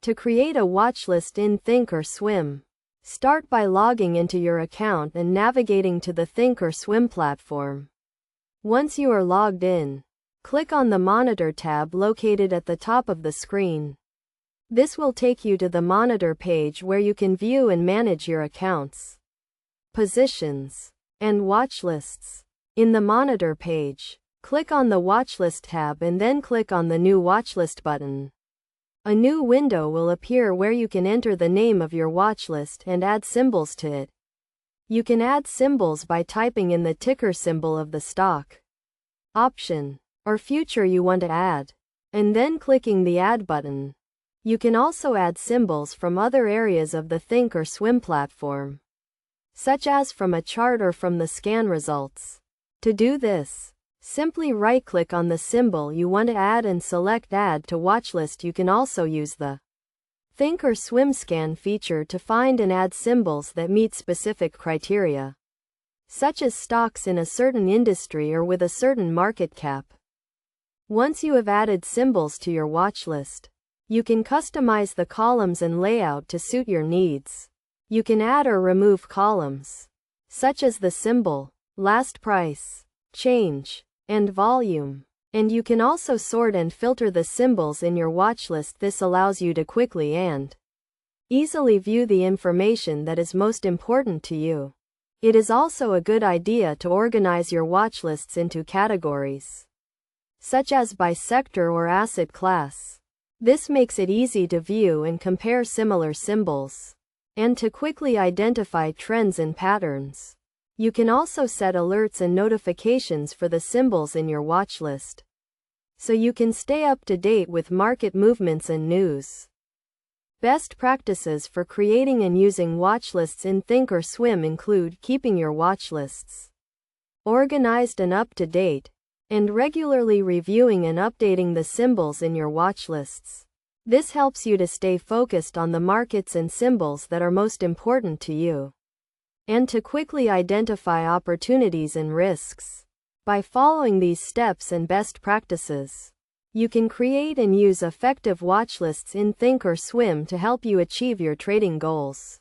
To create a watchlist in Thinkorswim, start by logging into your account and navigating to the Thinkorswim platform. Once you are logged in, click on the Monitor tab located at the top of the screen. This will take you to the Monitor page where you can view and manage your accounts, positions, and watchlists. In the Monitor page, click on the Watchlist tab and then click on the New Watchlist button. A new window will appear where you can enter the name of your watchlist and add symbols to it. You can add symbols by typing in the ticker symbol of the stock, option, or future you want to add, and then clicking the Add button. You can also add symbols from other areas of the Thinkorswim platform, such as from a chart or from the scan results. To do this, simply right-click on the symbol you want to add and select Add to Watchlist. You can also use the Thinkorswim Scan feature to find and add symbols that meet specific criteria, such as stocks in a certain industry or with a certain market cap. Once you have added symbols to your watchlist, you can customize the columns and layout to suit your needs. You can add or remove columns, such as the symbol, last price, change, and volume. And you can also sort and filter the symbols in your watchlist. This allows you to quickly and easily view the information that is most important to you. It is also a good idea to organize your watchlists into categories, such as by sector or asset class. This makes it easy to view and compare similar symbols, and to quickly identify trends and patterns. You can also set alerts and notifications for the symbols in your watchlist, so you can stay up to date with market movements and news. Best practices for creating and using watchlists in Thinkorswim include keeping your watchlists organized and up to date, and regularly reviewing and updating the symbols in your watchlists. This helps you to stay focused on the markets and symbols that are most important to you, and to quickly identify opportunities and risks. By following these steps and best practices, you can create and use effective watchlists in Thinkorswim to help you achieve your trading goals.